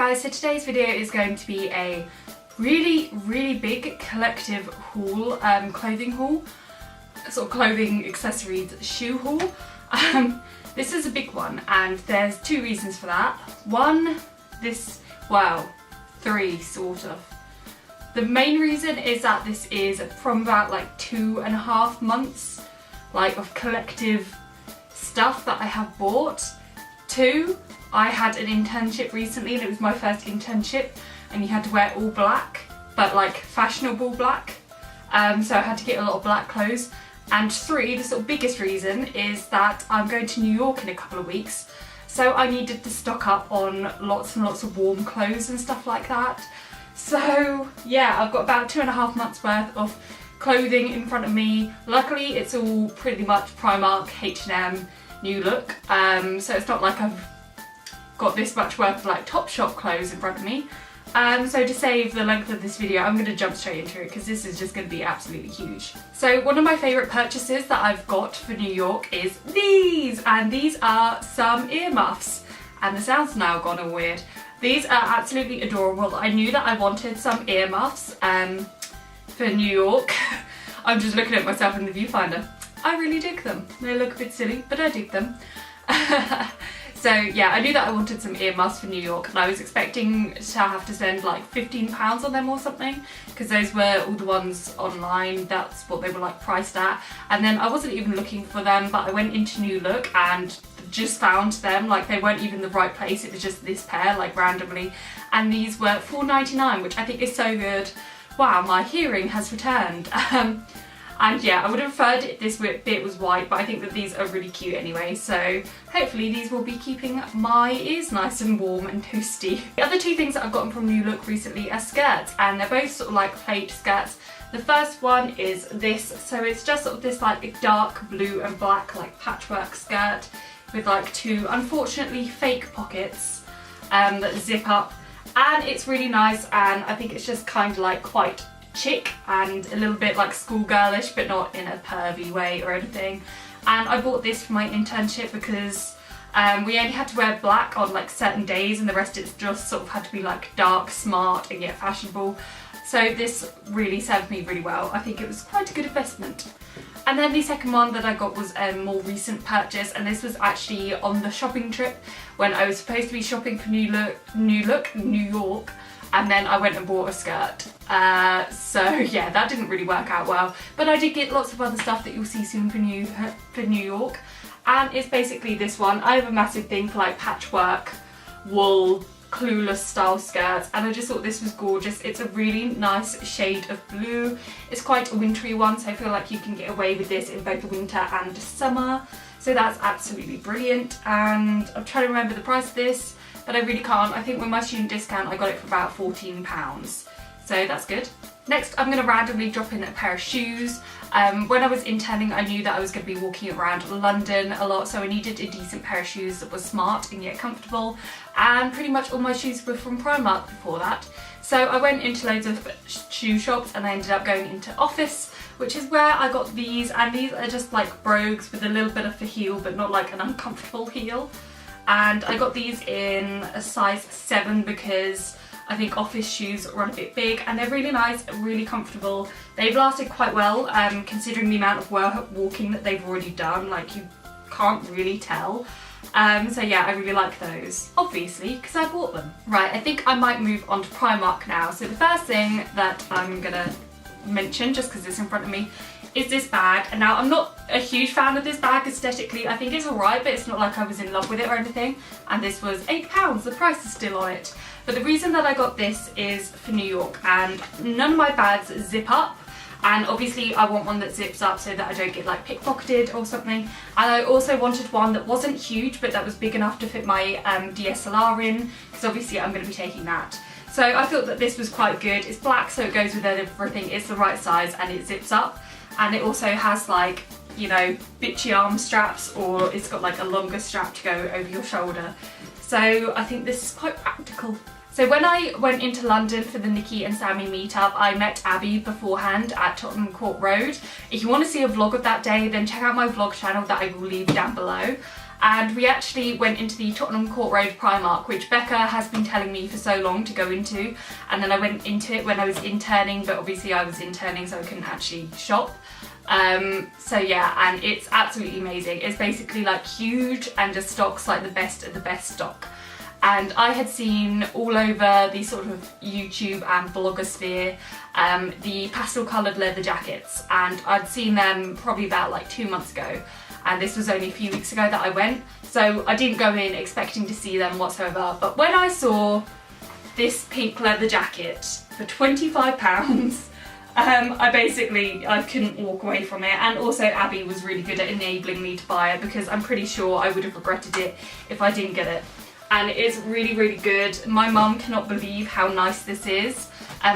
guys, so today's video is going to be a really big collective haul, clothing haul, sort of clothing, accessories, shoe haul. This is a big one and there's two reasons for that. One, three sort of. The main reason is that this is from about like 2.5 months of collective stuff that I have bought. Two, I had an internship recently and it was my first internship and you had to wear all black, but like fashionable black. So I had to get a lot of black clothes. And three, the sort of biggest reason is that I'm going to New York in a couple of weeks. So I needed to stock up on lots and lots of warm clothes and stuff like that. So yeah, I've got about 2.5 months worth of clothing in front of me. Luckily it's all pretty much Primark, H&M, New Look. So it's not like I've got this much worth of like Topshop clothes in front of me. So to save the length of this video, I'm going to jump straight into it because this is just going to be absolutely huge. So one of my favourite purchases that I've got for New York is these, and these are some earmuffs. And the sound's now gone all weird. These are absolutely adorable. I knew that I wanted some earmuffs for New York. I'm just looking at myself in the viewfinder. I really dig them. They look a bit silly, but I dig them. So yeah, I knew that I wanted some earmuffs for New York and I was expecting to have to spend like £15 on them or something because those were all the ones online, that's what they were like priced at. And then I wasn't even looking for them, but I went into New Look and just found them, like they weren't even the right place, it was just this pair like randomly, and these were £4.99, which I think is so good. Wow, my hearing has returned. And yeah, I would have preferred if this bit was white, but I think that these are really cute anyway, so hopefully these will be keeping my ears nice and warm and toasty. The other two things that I've gotten from New Look recently are skirts, and they're both sort of like plaid skirts. The first one is this, so it's just sort of this like dark blue and black like patchwork skirt with like two, unfortunately, fake pockets that zip up, and it's really nice, and I think it's just kind of like quite chic and a little bit like schoolgirlish, but not in a pervy way or anything. And I bought this for my internship because we only had to wear black on like certain days and the rest it just sort of had to be like dark, smart and yet fashionable. So this really served me really well. I think it was quite a good investment. And then the second one that I got was a more recent purchase, and this was actually on the shopping trip when I was supposed to be shopping for New York. And then I went and bought a skirt. So yeah, that didn't really work out well. But I did get lots of other stuff that you'll see soon for New York. And it's basically this one. I have a massive thing for like patchwork, wool, clueless style skirts. And I just thought this was gorgeous. It's a really nice shade of blue. It's quite a wintry one, so I feel like you can get away with this in both the winter and summer. So that's absolutely brilliant. And I'm trying to remember the price of this, but I really can't. I think with my student discount I got it for about £14, so that's good. Next I'm going to randomly drop in a pair of shoes. When I was interning I knew that I was going to be walking around London a lot, so I needed a decent pair of shoes that was smart and yet comfortable, and pretty much all my shoes were from Primark before that. So I went into loads of shoe shops and I ended up going into Office, which is where I got these, and these are just like brogues with a little bit of a heel but not like an uncomfortable heel. And I got these in a size 7 because I think Office shoes run a bit big, and they're really nice, really comfortable. They've lasted quite well considering the amount of walking that they've already done, like you can't really tell. So yeah, I really like those, obviously, because I bought them. Right, I think I might move on to Primark now. So the first thing that I'm gonna mention, just because it's in front of me, is this bag. And now I'm not a huge fan of this bag aesthetically. I think it's alright, but it's not like I was in love with it or anything. And this was £8, the price is still on it. But the reason that I got this is for New York, and none of my bags zip up. And obviously I want one that zips up so that I don't get like pickpocketed or something. And I also wanted one that wasn't huge but that was big enough to fit my DSLR in, because obviously I'm going to be taking that. So I thought that this was quite good. It's black so it goes with everything, it's the right size and it zips up. And it also has like, you know, bitchy arm straps, or it's got like a longer strap to go over your shoulder. So I think this is quite practical. So when I went into London for the Nikki and Sammy meetup, I met Abby beforehand at Tottenham Court Road. If you want to see a vlog of that day, then check out my vlog channel that I will leave down below. and we actually went into the Tottenham Court Road Primark, which Becca has been telling me for so long to go into, and then I went into it when I was interning, but obviously I was interning so I couldn't actually shop. So yeah, and it's absolutely amazing. It's basically like huge and just stocks like the best of the best stock. And I had seen all over the sort of YouTube and blogosphere the pastel coloured leather jackets, and I'd seen them probably about like 2 months ago, and this was only a few weeks ago that I went, so I didn't go in expecting to see them whatsoever. But when I saw this pink leather jacket for £25, I couldn't walk away from it. And also Abby was really good at enabling me to buy it, because I'm pretty sure I would have regretted it if I didn't get it. And it's really, really good. My mum cannot believe how nice this is,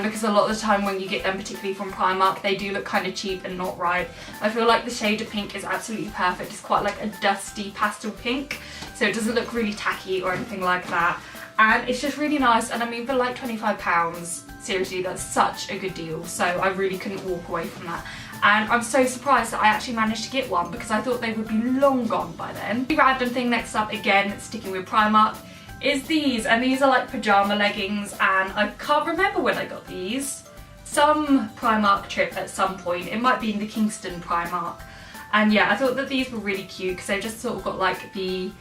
because a lot of the time when you get them, particularly from Primark, they do look kind of cheap and not right. I feel like the shade of pink is absolutely perfect. It's quite like a dusty pastel pink, so it doesn't look really tacky or anything like that. And it's just really nice, and I mean, for like £25, seriously, that's such a good deal. So I really couldn't walk away from that. And I'm so surprised that I actually managed to get one, because I thought they would be long gone by then. The random thing next up, again, sticking with Primark, is these. And these are like pajama leggings, and I can't remember when I got these. Some Primark trip at some point. It might be in the Kingston Primark. And yeah, I thought that these were really cute, because they've just sort of got like the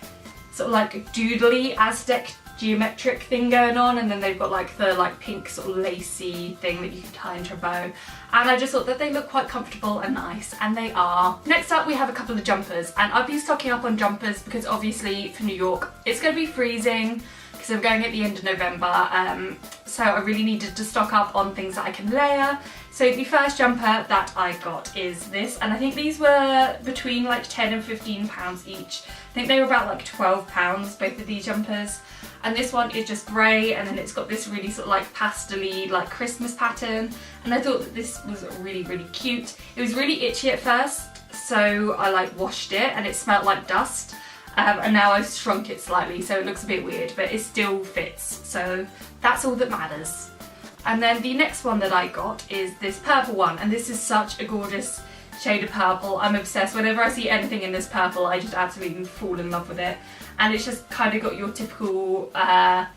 sort of like doodly Aztec geometric thing going on, and then they've got like the like pink sort of lacy thing that you can tie into a bow, and I just thought that they look quite comfortable and nice, and they are. Next up we have a couple of jumpers, and I've been stocking up on jumpers because obviously for New York it's going to be freezing, because I'm going at the end of November, so I really needed to stock up on things that I can layer. So the first jumper that I got is this, and I think these were between like £10 and £15 each. I think they were about like £12, both of these jumpers. And this one is just grey, and then it's got this really sort of like pastel-y like Christmas pattern, and I thought that this was really, really cute. It was really itchy at first, so I like washed it and it smelled like dust, and now I've shrunk it slightly so it looks a bit weird, but it still fits, so that's all that matters. And then the next one that I got is this purple one, and this is such a gorgeous shade of purple. I'm obsessed. Whenever I see anything in this purple, I just absolutely fall in love with it. And it's just kind of got your typical, I'm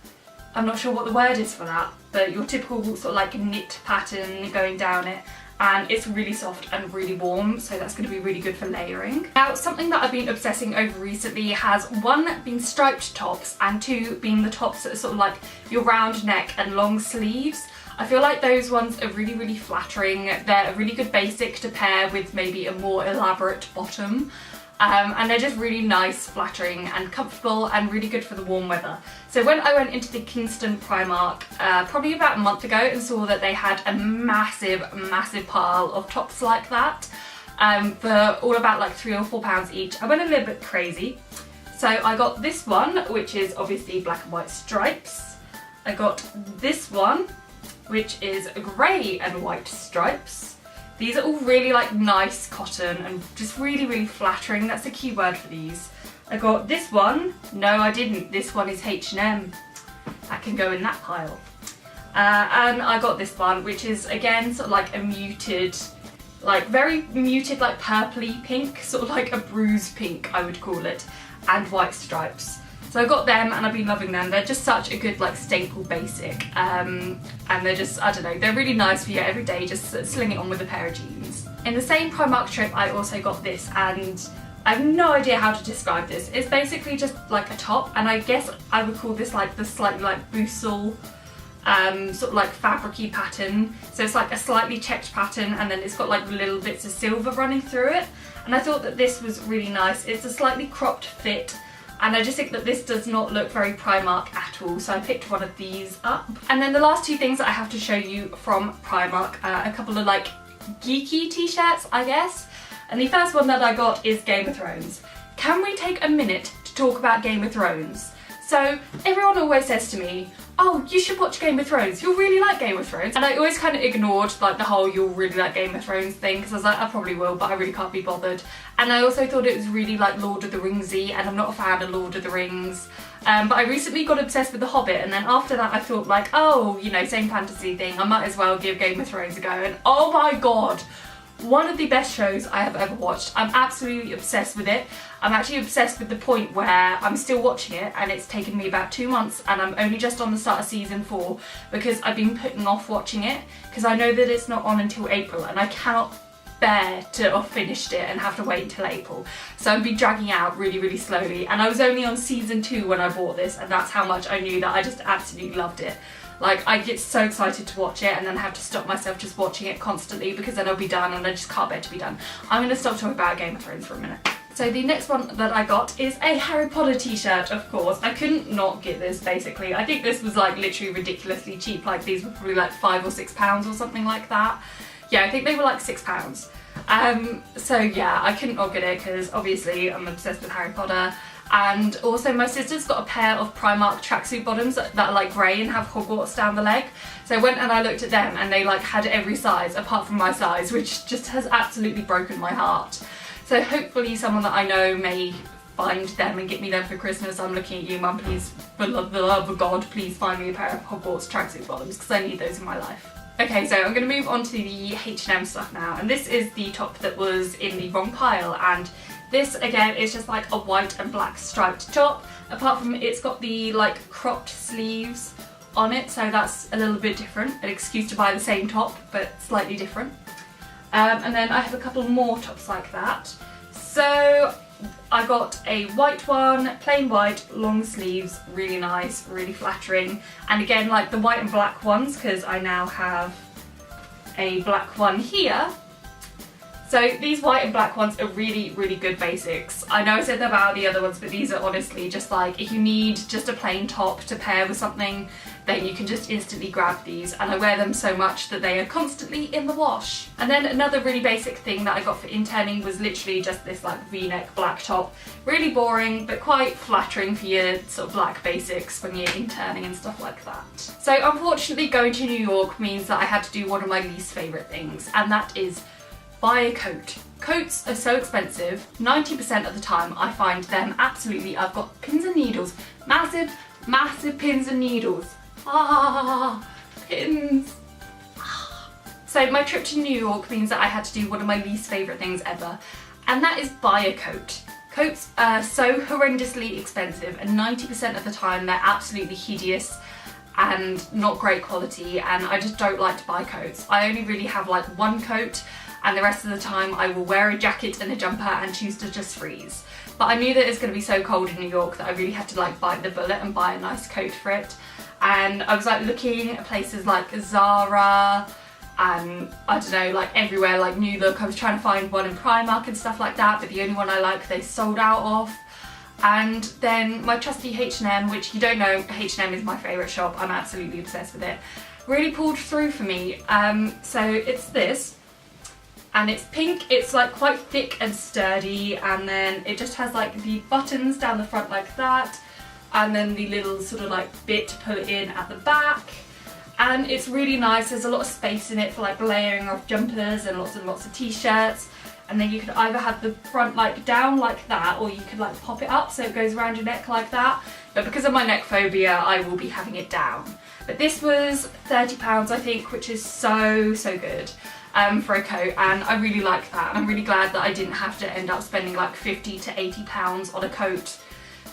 not sure what the word is for that, but your typical sort of like knit pattern going down it. And it's really soft and really warm, so that's going to be really good for layering. Now, something that I've been obsessing over recently has, one, been striped tops, and two, being the tops that are sort of like your round neck and long sleeves. I feel like those ones are really, really flattering. They're a really good basic to pair with maybe a more elaborate bottom. And they're just really nice, flattering and comfortable, and really good for the warm weather. So when I went into the Kingston Primark probably about a month ago and saw that they had a massive, massive pile of tops like that for all about like £3 or £4 each, I went a little bit crazy. So I got this one, which is obviously black and white stripes. I got this one, which is grey and white stripes. These are all really like nice cotton and just really, really flattering. That's the key word for these. I got this one. No, I didn't. This one is H&M. That can go in that pile. And I got this one, which is again sort of like a muted, like very muted, like purpley pink, sort of like a bruised pink, I would call it, and white stripes. So I got them and I've been loving them. They're just such a good like staple basic, and they're just, I don't know, they're really nice for you every day, just sling it on with a pair of jeans. In the same Primark trip I also got this, and I have no idea how to describe this. It's basically just like a top, and I guess I would call this like the slightly like bousel sort of like fabric-y pattern. So it's like a slightly checked pattern, and then it's got like little bits of silver running through it, and I thought that this was really nice. It's a slightly cropped fit, and I just think that this does not look very Primark at all, so I picked one of these up. And then the last two things that I have to show you from Primark are a couple of like geeky t-shirts, I guess. And the first one that I got is Game of Thrones. Can we take a minute to talk about Game of Thrones? So everyone always says to me, oh, you should watch Game of Thrones, you'll really like Game of Thrones. And I always kind of ignored like the whole you'll really like Game of Thrones thing, because I was like, I probably will, but I really can't be bothered. And I also thought it was really like Lord of the Ringsy, and I'm not a fan of Lord of the Rings. But I recently got obsessed with The Hobbit, and then after that I thought like, oh, you know, same fantasy thing, I might as well give Game of Thrones a go. And oh my god, one of the best shows I have ever watched. I'm absolutely obsessed with it. I'm actually obsessed with the point where I'm still watching it, and it's taken me about 2 months, and I'm only just on the start of season 4 because I've been putting off watching it because I know that it's not on until April, and I cannot bear to have finished it and have to wait until April. So I've been dragging out really, really slowly, and I was only on season 2 when I bought this, and that's how much I knew that I just absolutely loved it. Like, I get so excited to watch it and then have to stop myself just watching it constantly because then I'll be done and I just can't bear to be done. I'm going to stop talking about Game of Thrones for a minute. So the next one that I got is a Harry Potter t-shirt, of course. I couldn't not get this, basically. I think this was like literally ridiculously cheap. Like, these were probably like £5 or £6 or something like that. Yeah, I think they were like £6. So yeah, I couldn't not get it because obviously I'm obsessed with Harry Potter. And also my sister's got a pair of Primark tracksuit bottoms that are like grey and have Hogwarts down the leg. So I went and I looked at them and they like had every size apart from my size, which just has absolutely broken my heart. So hopefully someone that I know may find them and get me them for Christmas. I'm looking at you, Mum, please, for the love of God, please find me a pair of Hogwarts tracksuit bottoms because I need those in my life. Okay, so I'm going to move on to the H&M stuff now, and this is the top that was in the wrong pile, and this again is just like a white and black striped top, apart from it's got the like cropped sleeves on it, so that's a little bit different, an excuse to buy the same top but slightly different. And then I have a couple more tops like that. So I got a white one, plain white, long sleeves, really nice, really flattering, and again like the white and black ones because I now have a black one here. So these white and black ones are really, really good basics. I know I said that about the other ones, but these are honestly just like, if you need just a plain top to pair with something, then you can just instantly grab these, and I wear them so much that they are constantly in the wash. And then another really basic thing that I got for interning was literally just this like V-neck black top. Really boring, but quite flattering for your sort of black basics when you're interning and stuff like that. So unfortunately going to New York means that I had to do one of my least favourite things, and that is buy a coat. Coats are so expensive. 90% of the time I find them absolutely, I've got pins and needles, massive, massive pins and needles. Pins. So my trip to New York means that I had to do one of my least favourite things ever, and that is buy a coat. Coats are so horrendously expensive, and 90% of the time they're absolutely hideous and not great quality, and I just don't like to buy coats. I only really have like one coat, and the rest of the time I will wear a jacket and a jumper and choose to just freeze. But I knew that it's going to be so cold in New York that I really had to like bite the bullet and buy a nice coat for it. And I was like looking at places like Zara and I don't know, like everywhere, like New Look. I was trying to find one in Primark and stuff like that, but the only one I like they sold out of. And then my trusty H&M, which you don't know, H&M is my favourite shop, I'm absolutely obsessed with it, really pulled through for me. So it's this. And it's pink, it's like quite thick and sturdy, and then it just has like the buttons down the front like that, and then the little sort of like bit to pull it in at the back. And it's really nice, there's a lot of space in it for like layering of jumpers and lots of t-shirts. And then you could either have the front like down like that, or you could like pop it up so it goes around your neck like that. But because of my neck phobia, I will be having it down. But this was £30 I think, which is so good. For a coat, and I really like that, and I'm really glad that I didn't have to end up spending like £50 to £80 on a coat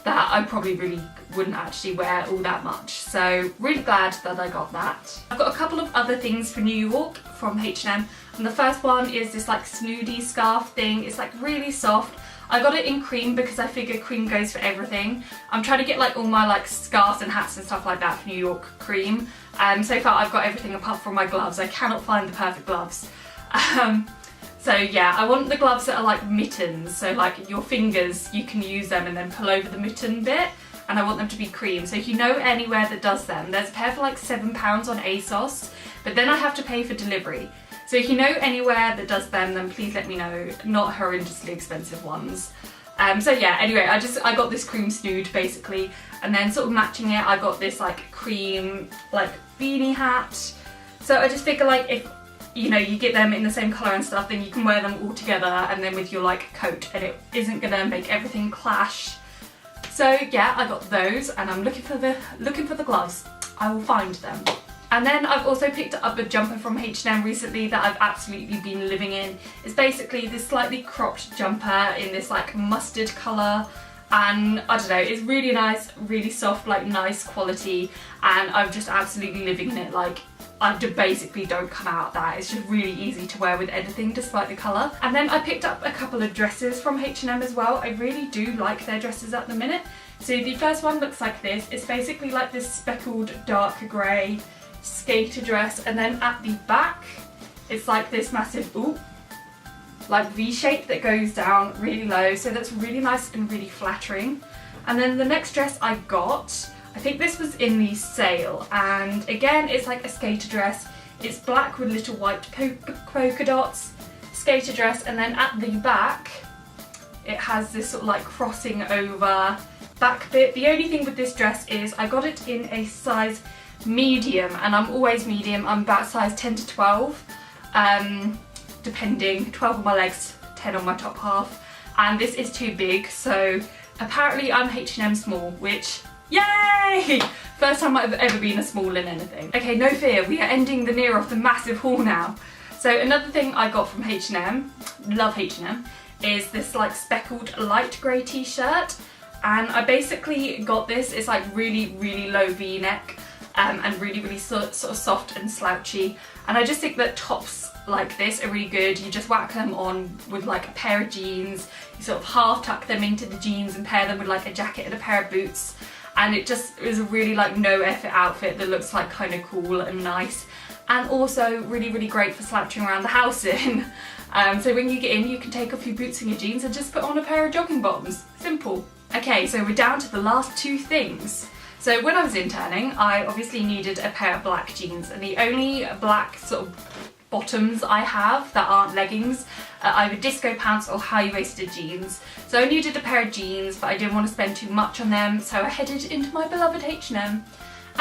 that I probably really wouldn't actually wear all that much. So really glad that I got that. I've got a couple of other things for New York from H&M, and the first one is this like snooty scarf thing. It's like really soft. I got it in cream because I figure cream goes for everything. I'm trying to get like all my like scarves and hats and stuff like that for New York cream. So far I've got everything apart from my gloves. I cannot find the perfect gloves. So yeah, I want the gloves that are like mittens. So like your fingers, you can use them and then pull over the mitten bit. And I want them to be cream. So if you know anywhere that does them, there's a pair for like £7 on ASOS. But then I have to pay for delivery. So if you know anywhere that does them, then please let me know, not horrendously expensive ones. So yeah, anyway, I got this cream snood basically, and then sort of matching it, I got this like cream like beanie hat. So I just figure like if, you know, you get them in the same colour and stuff, then you can wear them all together and then with your like coat, and it isn't gonna make everything clash. So yeah, I got those, and I'm looking for the gloves. I will find them. And then I've also picked up a jumper from H&M recently that I've absolutely been living in. It's basically this slightly cropped jumper in this like mustard colour, and I don't know, it's really nice, really soft, like nice quality, and I'm just absolutely living in it. Like, I basically don't come out of that. It's just really easy to wear with anything despite the colour. And then I picked up a couple of dresses from H&M as well. I really do like their dresses at the minute. So the first one looks like this. It's basically like this speckled dark grey skater dress, and then at the back it's like this massive like V shape that goes down really low, so that's really nice and really flattering. And then the next dress I got, I think this was in the sale, and again it's like a skater dress. It's black with little white polka dots, skater dress, and then at the back it has this sort of like crossing over back bit. The only thing with this dress is I got it in a size medium, and I'm always medium. I'm about size 10 to 12, depending, 12 on my legs, 10 on my top half, and this is too big, so apparently I'm H&M small, which, yay! First time I've ever been a small in anything. Okay, no fear, we are ending the near of the massive haul now. So another thing I got from H&M, love H&M, is this like speckled light grey t-shirt, and I basically got this. It's like really low v-neck, and really sort of soft and slouchy, and I just think that tops like this are really good. You just whack them on with like a pair of jeans, you sort of half tuck them into the jeans and pair them with like a jacket and a pair of boots, and it just is a really like no effort outfit that looks like kind of cool and nice, and also really great for slouching around the house in. So when you get in, you can take off your boots and your jeans and just put on a pair of jogging bottoms. Simple. Okay, so we're down to the last two things. So when I was interning, I obviously needed a pair of black jeans, and the only black sort of bottoms I have that aren't leggings are either disco pants or high-waisted jeans. So I needed a pair of jeans, but I didn't want to spend too much on them, so I headed into my beloved H&M, and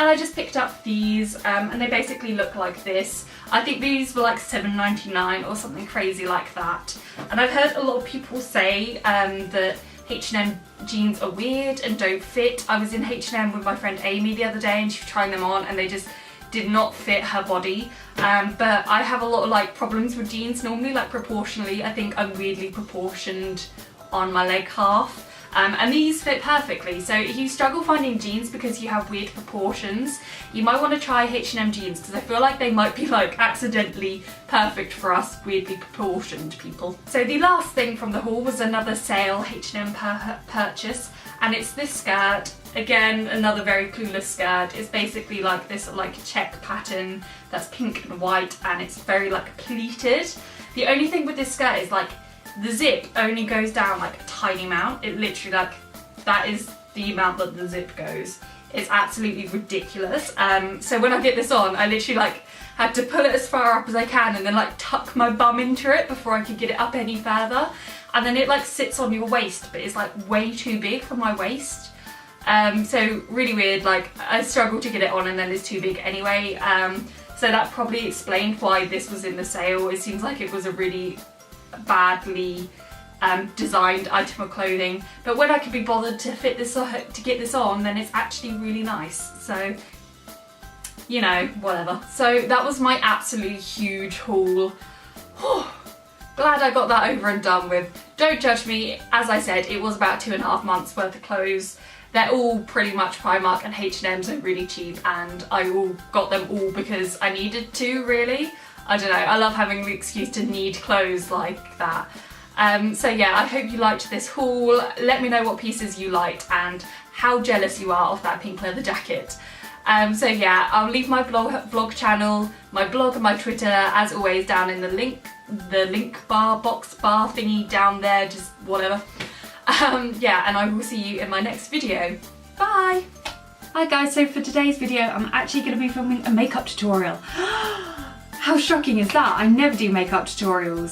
I just picked up these, and they basically look like this. I think these were like $7.99 or something crazy like that. And I've heard a lot of people say that H&M jeans are weird and don't fit. I was in H&M with my friend Amy the other day, and she was trying them on and they just did not fit her body. But I have a lot of like problems with jeans normally, like proportionally. I think I'm weirdly proportioned on my leg half. And these fit perfectly. So if you struggle finding jeans because you have weird proportions, you might want to try H&M jeans, because I feel like they might be like accidentally perfect for us weirdly proportioned people. So the last thing from the haul was another sale H&M purchase, and it's this skirt. Again, another very clueless skirt. It's basically like this like check pattern that's pink and white, and it's very like pleated. The only thing with this skirt is like the zip only goes down like a tiny amount. It literally like, that is the amount that the zip goes. It's absolutely ridiculous. So when I get this on, I literally like had to pull it as far up as I can and then like tuck my bum into it before I could get it up any further. And then it like sits on your waist, but it's like way too big for my waist. So really weird, like I struggle to get it on and then it's too big anyway. So that probably explained why this was in the sale. It seems like it was a really badly designed item of clothing, but when I could be bothered to fit this to get this on, then it's actually really nice. So, you know, whatever. So that was my absolute huge haul. Glad I got that over and done with. Don't judge me. As I said, it was about 2.5 months worth of clothes. They're all pretty much Primark and H&M, so really cheap, and I all got them all because I needed to, really. I don't know, I love having the excuse to need clothes like that. So yeah, I hope you liked this haul. Let me know what pieces you liked and how jealous you are of that pink leather jacket. So yeah, I'll leave my vlog channel, my blog and my Twitter as always down in the link box bar thingy down there, just whatever. Yeah, and I will see you in my next video. Bye! Hi guys, so for today's video I'm actually going to be filming a makeup tutorial. How shocking is that? I never do makeup tutorials.